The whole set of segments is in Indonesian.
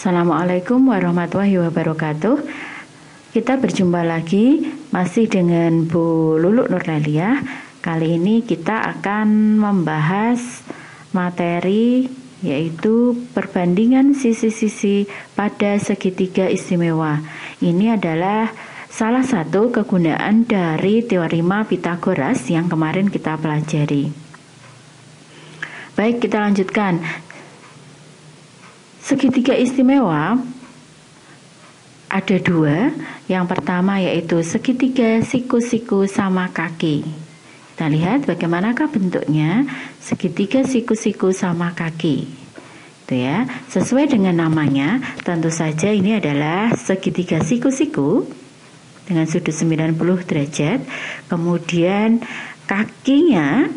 Assalamualaikum warahmatullahi wabarakatuh. Kita berjumpa lagi masih dengan Bu Lulu Nurlaliah. Kali ini kita akan membahas materi yaitu perbandingan sisi-sisi pada segitiga istimewa. Ini adalah salah satu kegunaan dari teorema Pythagoras yang kemarin kita pelajari. Baik, kita lanjutkan. Segitiga istimewa ada dua. Yang pertama yaitu segitiga siku-siku sama kaki. Kita lihat bagaimanakah bentuknya segitiga siku-siku sama kaki. Itu ya, sesuai dengan namanya, tentu saja ini adalah segitiga siku-siku dengan sudut 90 derajat. Kemudian kakinya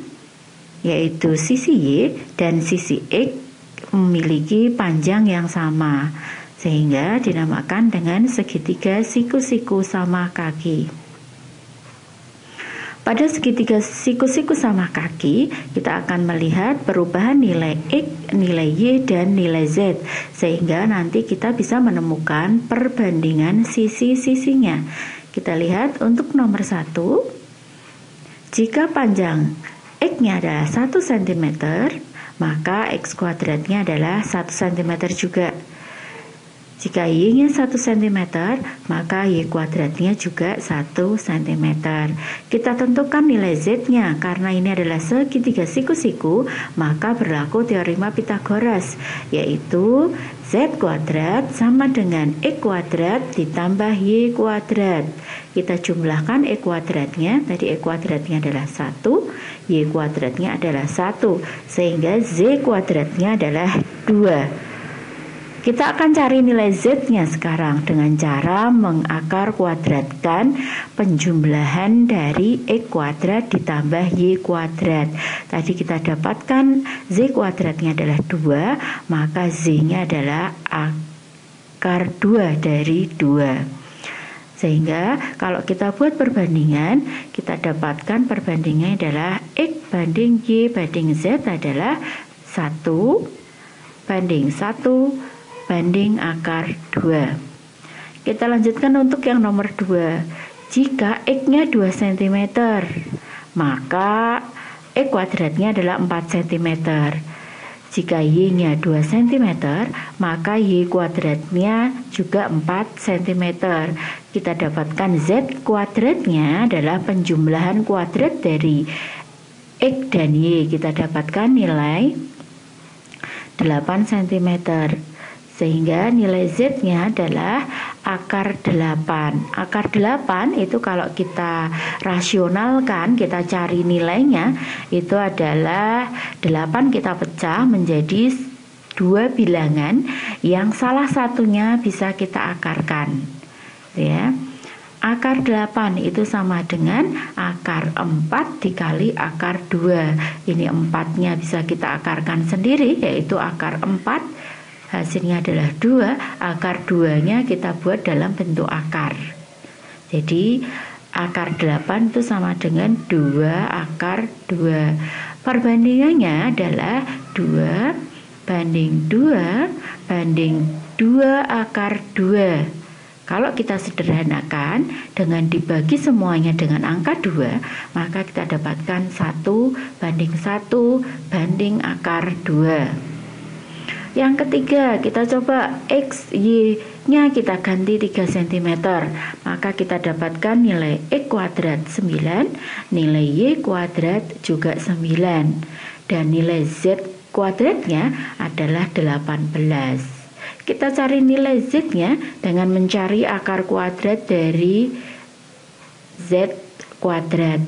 yaitu sisi Y dan sisi X memiliki panjang yang sama, sehingga dinamakan dengan segitiga siku-siku sama kaki. Pada segitiga siku-siku sama kaki, kita akan melihat perubahan nilai X, nilai Y, dan nilai Z, sehingga nanti kita bisa menemukan perbandingan sisi-sisinya. Kita lihat untuk nomor 1, jika panjang X-nya adalah 1 cm, maka X kuadratnya adalah 1 cm juga. Jika Y-nya 1 cm, maka Y kuadratnya juga 1 cm. Kita tentukan nilai Z-nya. Karena ini adalah segitiga siku-siku, maka berlaku teorema Pythagoras, yaitu Z kuadrat sama dengan X kuadrat ditambah Y kuadrat. Kita jumlahkan X kuadratnya, tadi X kuadratnya adalah 1, Y kuadratnya adalah 1, sehingga Z kuadratnya adalah 2. Kita akan cari nilai Z-nya sekarang dengan cara mengakar kuadratkan penjumlahan dari X kuadrat ditambah Y kuadrat. Tadi kita dapatkan Z kuadratnya adalah 2, maka Z-nya adalah akar 2 dari 2. Sehingga kalau kita buat perbandingan, kita dapatkan perbandingannya adalah X banding Y banding Z adalah 1 banding 1 banding akar 2. Kita lanjutkan untuk yang nomor 2. Jika X-nya 2 cm, maka X kuadratnya adalah 4 cm. Jika Y-nya 2 cm, maka Y kuadratnya juga 4 cm. Kita dapatkan Z kuadratnya adalah penjumlahan kuadrat dari X dan Y. Kita dapatkan nilai 8 cm. Sehingga nilai Z-nya adalah akar 8. Akar 8 itu kalau kita rasionalkan, kita cari nilainya, itu adalah 8 kita pecah menjadi 2 bilangan yang salah satunya bisa kita akarkan. Ya. Akar 8 itu sama dengan akar 4 dikali akar 2. Ini 4-nya bisa kita akarkan sendiri, yaitu akar 4. Hasilnya adalah 2, akar 2-nya kita buat dalam bentuk akar. Jadi akar 8 itu sama dengan 2 akar 2. Perbandingannya adalah 2 banding 2 banding 2 akar 2. Kalau kita sederhanakan dengan dibagi semuanya dengan angka 2, maka kita dapatkan 1 banding 1 banding akar 2. Yang ketiga, kita coba X, Y-nya kita ganti 3 cm. Maka kita dapatkan nilai X kuadrat 9, nilai Y kuadrat juga 9. Dan nilai Z kuadratnya adalah 18. Kita cari nilai Z-nya dengan mencari akar kuadrat dari Z kuadrat,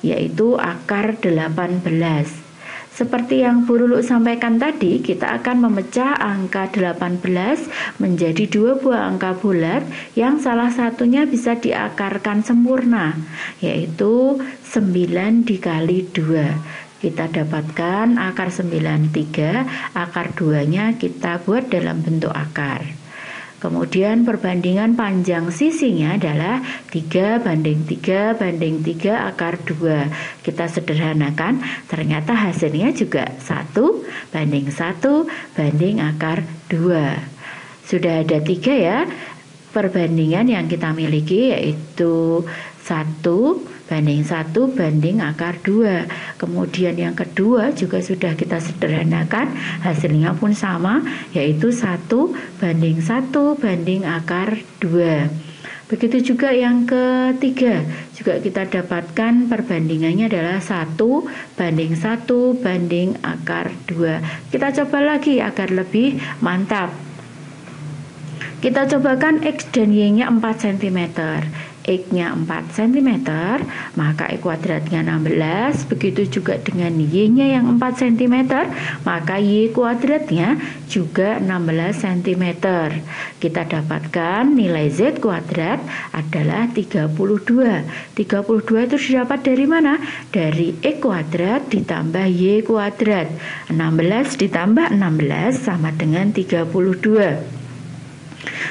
yaitu akar 18. Seperti yang Bu Lulu sampaikan tadi, kita akan memecah angka 18 menjadi 2 buah angka bulat yang salah satunya bisa diakarkan sempurna, yaitu 9 dikali 2. Kita dapatkan akar 9, 3, akar 2-nya kita buat dalam bentuk akar. Kemudian perbandingan panjang sisinya adalah 3 banding 3 banding 3 akar 2. Kita sederhanakan, ternyata hasilnya juga 1 banding 1 banding akar 2. Sudah ada 3 ya perbandingan yang kita miliki, yaitu 1 banding 1 banding akar 2. Kemudian yang kedua juga sudah kita sederhanakan, hasilnya pun sama, yaitu 1 banding 1 banding akar 2. Begitu juga yang ketiga, juga kita dapatkan perbandingannya adalah 1 banding 1 banding akar 2. Kita coba lagi agar lebih mantap. Kita cobakan X dan Y-nya 4 cm. X-nya 4 cm, maka Y kuadratnya 16. Begitu juga dengan Y-nya yang 4 cm, maka Y kuadratnya juga 16 cm. Kita dapatkan nilai Z kuadrat adalah 32. 32 itu didapat dari mana? Dari X kuadrat ditambah Y kuadrat. 16 ditambah 16 sama dengan 32.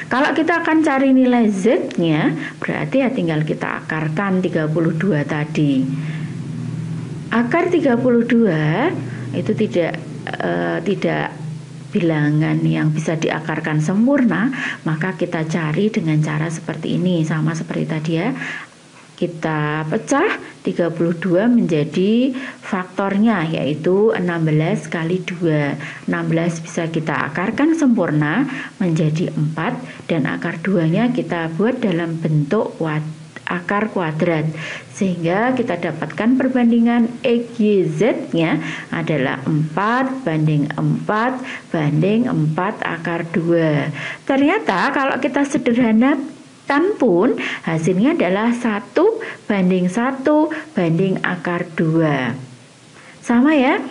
Kalau kita akan cari nilai Z-nya, berarti ya tinggal kita akarkan 32 tadi. Akar 32 itu tidak bilangan yang bisa diakarkan sempurna, maka kita cari dengan cara seperti ini, sama seperti tadi ya. Kita pecah 32 menjadi faktornya, yaitu 16 kali 2. 16 bisa kita akarkan sempurna menjadi 4, dan akar 2-nya kita buat dalam bentuk akar kuadrat, sehingga kita dapatkan perbandingan X, Y, Z-nya adalah 4 banding 4 banding 4 akar 2. Ternyata kalau kita sederhanakan pun hasilnya adalah 1 banding 1 banding akar 2. Sama ya,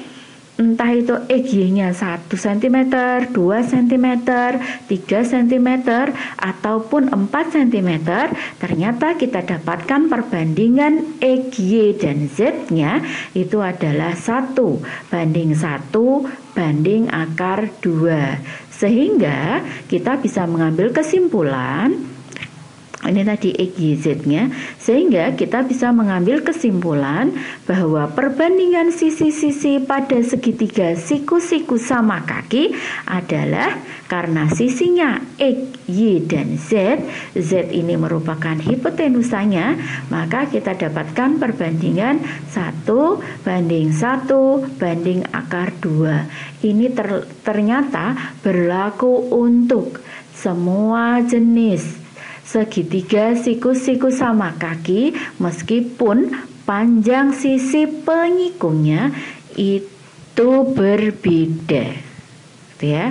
entah itu XY-nya 1 cm, 2 cm, 3 cm, ataupun 4 cm, ternyata kita dapatkan perbandingan X, Y, dan Z-nya itu adalah 1 banding 1 banding akar 2. Sehingga kita bisa mengambil kesimpulan, ini tadi X, Y, Z-nya, sehingga kita bisa mengambil kesimpulan bahwa perbandingan sisi-sisi pada segitiga siku-siku sama kaki adalah karena sisinya X, Y, dan Z. Z ini merupakan hipotenusanya, maka kita dapatkan perbandingan 1 banding 1 banding akar 2. Ini ternyata berlaku untuk semua jenis segitiga siku-siku sama kaki, meskipun panjang sisi penyikunya itu berbeda, gitu ya.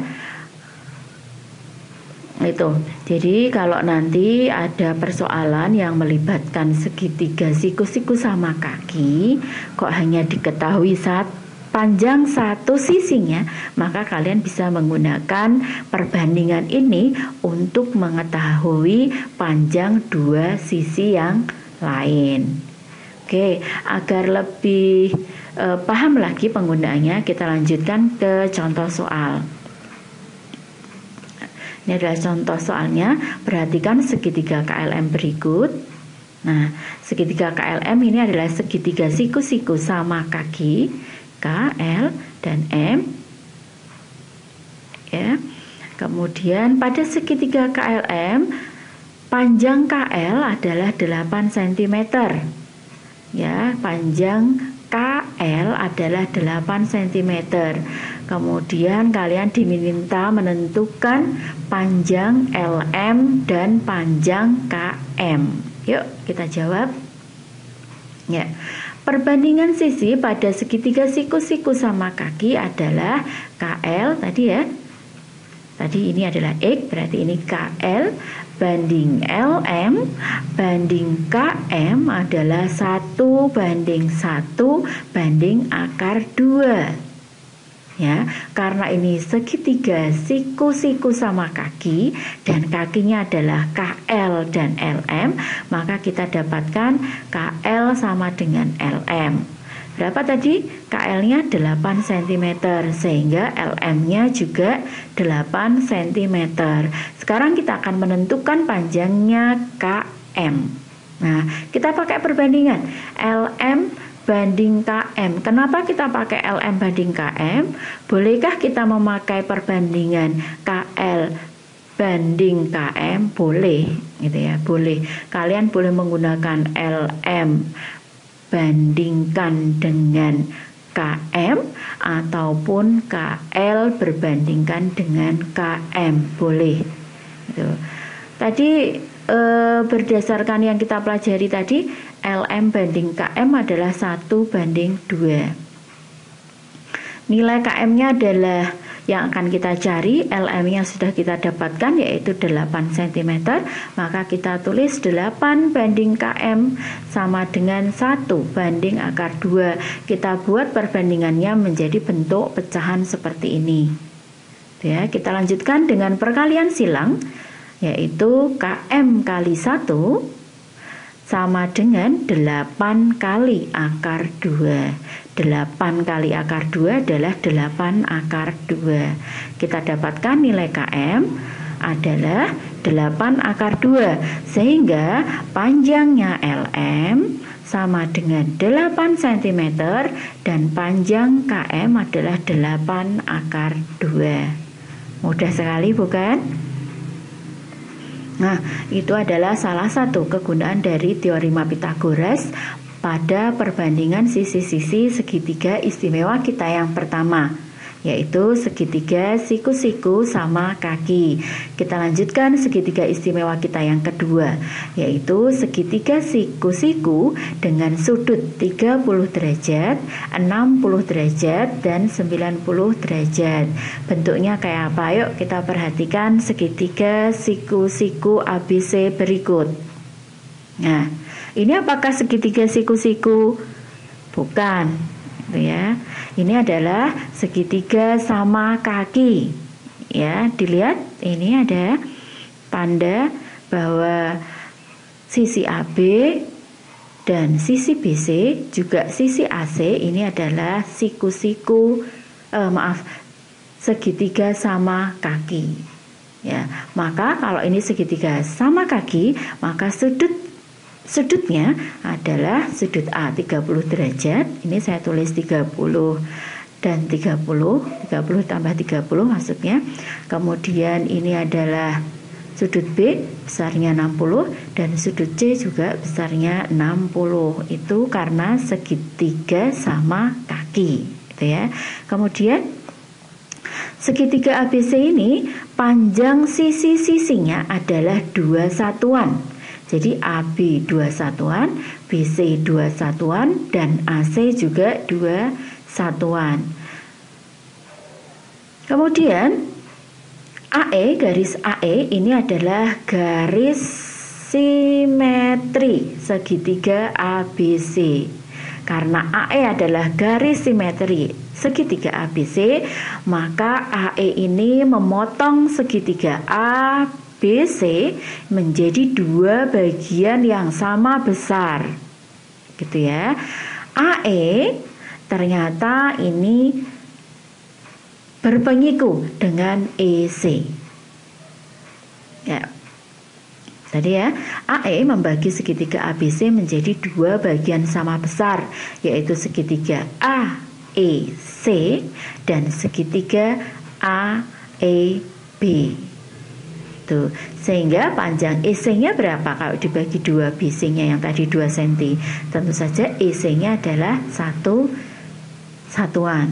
Itu. Jadi kalau nanti ada persoalan yang melibatkan segitiga siku-siku sama kaki, kok hanya diketahui panjang satu sisinya, maka kalian bisa menggunakan perbandingan ini untuk mengetahui panjang dua sisi yang lain. Oke, agar lebih paham lagi penggunaannya, kita lanjutkan ke contoh soal. Ini adalah contoh soalnya. Perhatikan segitiga KLM berikut. Nah, segitiga KLM ini adalah segitiga siku-siku sama kaki, K, L, dan M, ya. Kemudian pada segitiga KLM, panjang KL adalah 8 cm, ya. Panjang KL adalah 8 cm. Kemudian kalian diminta menentukan panjang LM dan panjang KM. Yuk kita jawab, ya. Perbandingan sisi pada segitiga siku-siku sama kaki adalah KL tadi ya. Tadi ini adalah X, berarti ini KL banding LM banding KM adalah 1 banding 1 banding akar 2. Ya, karena ini segitiga siku-siku sama kaki dan kakinya adalah KL dan LM, maka kita dapatkan KL sama dengan LM. Berapa tadi? KL-nya 8 cm, sehingga LM-nya juga 8 cm. Sekarang kita akan menentukan panjangnya KM. Nah, kita pakai perbandingan LM banding KM. Kenapa kita pakai LM banding KM? Bolehkah kita memakai perbandingan KL banding KM boleh gitu ya, boleh. Kalian boleh menggunakan LM bandingkan dengan KM ataupun KL berbandingkan dengan KM, boleh gitu. Tadi berdasarkan yang kita pelajari tadi, LM banding KM adalah 1:2. Nilai KM-nya adalah yang akan kita cari, LM-nya sudah kita dapatkan yaitu 8 cm, maka kita tulis 8 banding KM sama dengan 1/2. Kita buat perbandingannya menjadi bentuk pecahan seperti ini. Ya, kita lanjutkan dengan perkalian silang, yaitu KM kali 1 sama dengan 8 kali akar 2. 8 kali akar 2 adalah 8 akar 2. Kita dapatkan nilai KM adalah 8 akar 2. Sehingga panjangnya LM sama dengan 8 cm dan panjang KM adalah 8 akar 2. Mudah sekali bukan? Nah, itu adalah salah satu kegunaan dari teorema Pythagoras pada perbandingan sisi-sisi segitiga istimewa kita yang pertama, yaitu segitiga siku-siku sama kaki. Kita lanjutkan segitiga istimewa kita yang kedua, yaitu segitiga siku-siku dengan sudut 30 derajat, 60 derajat, dan 90 derajat. Bentuknya kayak apa? Yuk kita perhatikan segitiga siku-siku ABC berikut. Nah, ini apakah segitiga siku-siku? Bukan, gitu ya. Ini adalah segitiga sama kaki. Ya, dilihat ini ada tanda bahwa sisi AB dan sisi BC juga sisi AC ini adalah segitiga sama kaki. Ya, maka kalau ini segitiga sama kaki, maka sudutnya adalah sudut A 30 derajat. Ini saya tulis 30 dan 30 tambah 30 maksudnya. Kemudian ini adalah sudut B besarnya 60 dan sudut C juga besarnya 60. Itu karena segitiga sama kaki, gitu ya. Kemudian segitiga ABC ini panjang sisi-sisinya adalah 2 satuan. Jadi AB 2 satuan, BC 2 satuan, dan AC juga 2 satuan. Kemudian AE, garis AE ini adalah garis simetri segitiga ABC. Karena AE adalah garis simetri segitiga ABC, maka AE ini memotong segitiga ABC menjadi 2 bagian yang sama besar, gitu ya. AE ternyata ini berpenyiku dengan EC. Ya. Tadi ya, AE membagi segitiga ABC menjadi 2 bagian sama besar, yaitu segitiga AEC dan segitiga AEB. Tuh, sehingga panjang EC-nya berapa kalau dibagi 2, BC-nya yang tadi 2 cm? Tentu saja EC-nya adalah 1 satuan.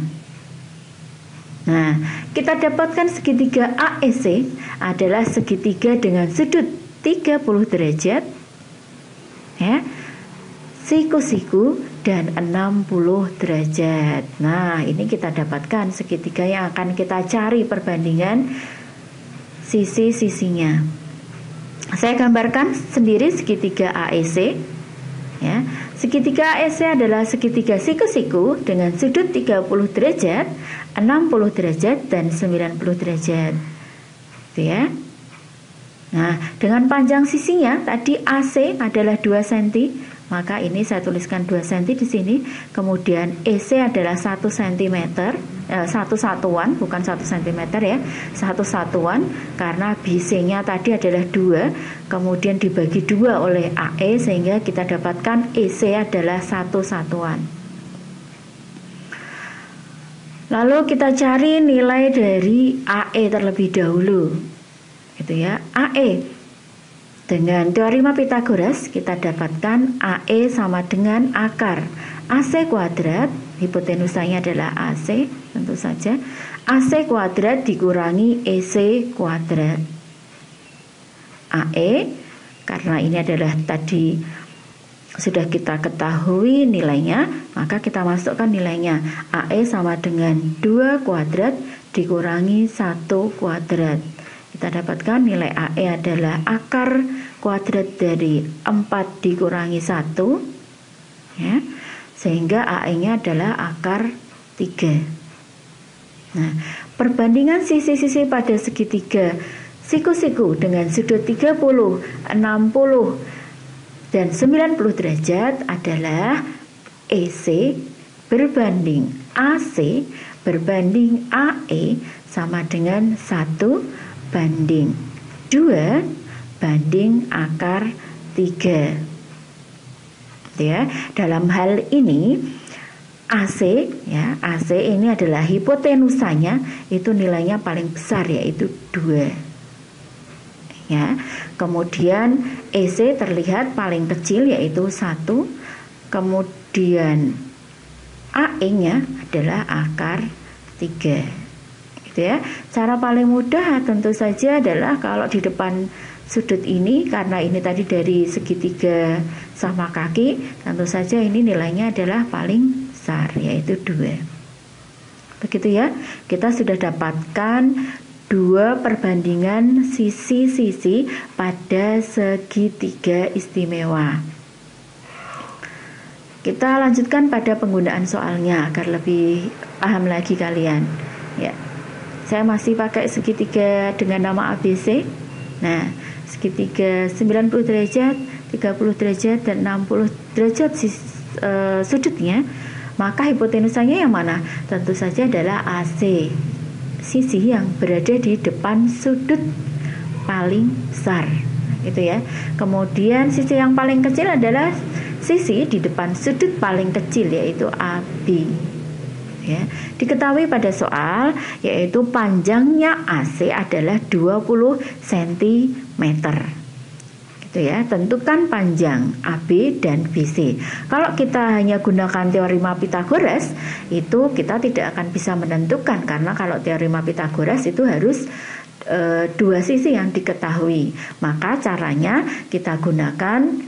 Nah, kita dapatkan segitiga AEC adalah segitiga dengan sudut 30 derajat, ya, siku-siku dan 60 derajat. Nah, ini kita dapatkan segitiga yang akan kita cari perbandingan sisi-sisinya. Saya gambarkan sendiri segitiga AEC. Ya, segitiga AEC adalah segitiga siku-siku dengan sudut 30 derajat, 60 derajat, dan 90 derajat. Gitu ya. Nah, dengan panjang sisinya tadi AC adalah 2 cm, maka ini saya tuliskan 2 cm di sini. Kemudian EC adalah 1 cm, 1 satuan, bukan 1 cm ya, 1 satuan, karena BC-nya tadi adalah 2, kemudian dibagi 2 oleh AE sehingga kita dapatkan EC adalah 1 satuan. Lalu kita cari nilai dari AE terlebih dahulu. gitu ya. AE dengan teorema Pythagoras kita dapatkan AE sama dengan akar AC kuadrat, hipotenusanya adalah AC tentu saja, AC kuadrat dikurangi EC kuadrat. AE karena ini adalah tadi sudah kita ketahui nilainya, maka kita masukkan nilainya. AE sama dengan 2 kuadrat dikurangi 1 kuadrat. Kita dapatkan nilai AE adalah akar kuadrat dari 4 dikurangi 1 ya, sehingga AE-nya adalah akar 3. Nah, perbandingan sisi-sisi pada segitiga siku-siku dengan sudut 30, 60, dan 90 derajat adalah EC berbanding AC berbanding AE sama dengan 1 banding 2 banding akar 3. Ya, dalam hal ini AC ya, AC ini adalah hipotenusanya itu nilainya paling besar yaitu 2. Ya, kemudian EC terlihat paling kecil yaitu 1. Kemudian AE-nya adalah akar 3. Gitu ya. Cara paling mudah tentu saja adalah kalau di depan sudut ini, karena ini tadi dari segitiga sama kaki, tentu saja ini nilainya adalah paling besar yaitu 2. Begitu ya. Kita sudah dapatkan 2 perbandingan sisi-sisi pada segitiga istimewa. Kita lanjutkan pada penggunaan soalnya agar lebih paham lagi kalian. Ya. Saya masih pakai segitiga dengan nama ABC. Nah, segitiga 90 derajat, 30 derajat, dan 60 derajat sudutnya. Maka hipotenusanya yang mana? Tentu saja adalah AC, sisi yang berada di depan sudut paling besar. Itu ya. Kemudian sisi yang paling kecil adalah sisi di depan sudut paling kecil yaitu AB. Ya, diketahui pada soal yaitu panjangnya AC adalah 20 cm. Gitu ya. Tentukan panjang AB dan BC. Kalau kita hanya gunakan teorema Pythagoras, itu kita tidak akan bisa menentukan, karena kalau teorema Pythagoras itu harus 2 sisi yang diketahui. Maka caranya kita gunakan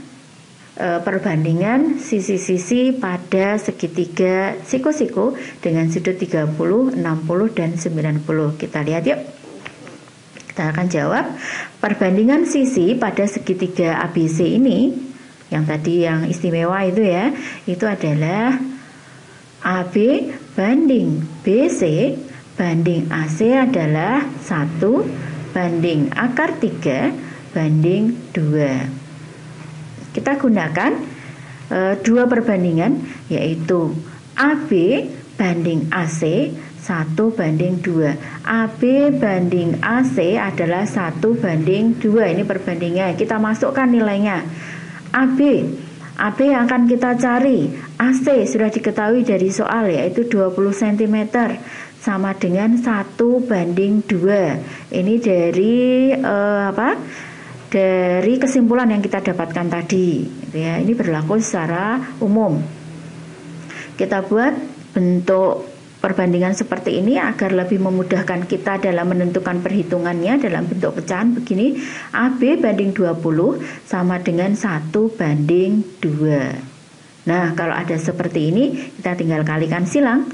perbandingan sisi-sisi pada segitiga siku-siku dengan sudut 30, 60, dan 90. Kita lihat yuk. Kita akan jawab perbandingan sisi pada segitiga ABC ini, yang tadi yang istimewa itu ya, itu adalah AB banding BC banding AC adalah 1 banding akar 3 banding 2. Kita gunakan 2 perbandingan yaitu AB banding AC 1 banding 2. AB banding AC adalah 1 banding 2. Ini perbandingan. Kita masukkan nilainya. AB yang akan kita cari. AC sudah diketahui dari soal yaitu 20 cm sama dengan 1 banding 2. Ini dari dari kesimpulan yang kita dapatkan tadi, gitu ya. Ini berlaku secara umum. Kita buat bentuk perbandingan seperti ini agar lebih memudahkan kita dalam menentukan perhitungannya dalam bentuk pecahan begini. AB banding 20 sama dengan 1 banding 2. Nah, kalau ada seperti ini, kita tinggal kalikan silang.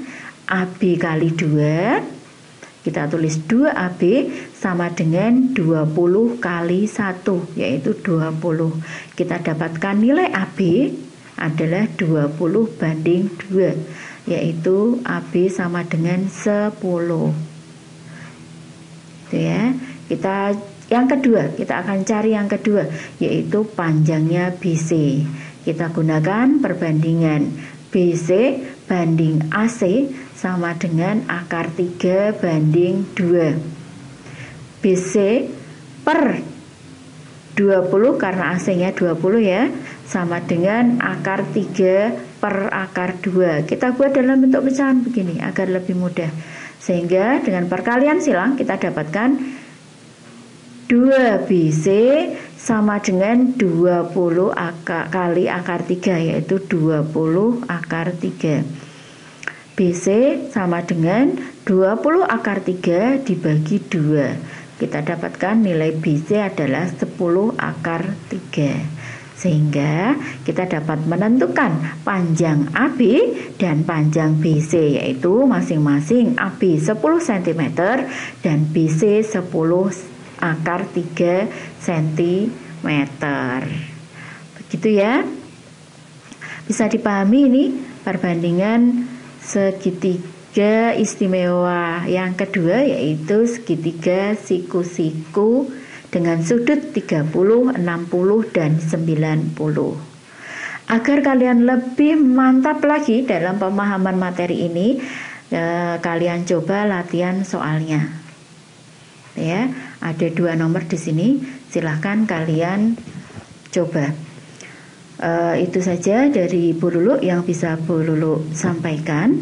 AB kali 2, kita tulis 2AB sama dengan 20 kali 1, yaitu 20. Kita dapatkan nilai AB adalah 20 banding 2, yaitu AB sama dengan 10. Itu ya. Yang kedua, kita akan cari yang kedua, yaitu panjangnya BC. Kita gunakan perbandingan BC banding AC sama dengan akar 3 banding 2. BC per 20 karena AC-nya 20 ya, sama dengan akar 3 per akar 2. Kita buat dalam bentuk pecahan begini agar lebih mudah. Sehingga dengan perkalian silang kita dapatkan 2BC sama dengan 20 kali akar 3, yaitu 20 akar 3. BC sama dengan 20 akar 3 dibagi 2. Kita dapatkan nilai BC adalah 10 akar 3. Sehingga kita dapat menentukan panjang AB dan panjang BC, yaitu masing-masing AB 10 cm dan BC 10 akar 3 cm. Begitu ya. Bisa dipahami ini perbandingan segitiga istimewa yang kedua, yaitu segitiga siku-siku dengan sudut 30, 60, dan 90. Agar kalian lebih mantap lagi dalam pemahaman materi ini, kalian coba latihan soalnya. Ya, ada 2 nomor di sini, silahkan kalian coba. Itu saja dari Bu Lulu yang bisa Bu Lulu sampaikan.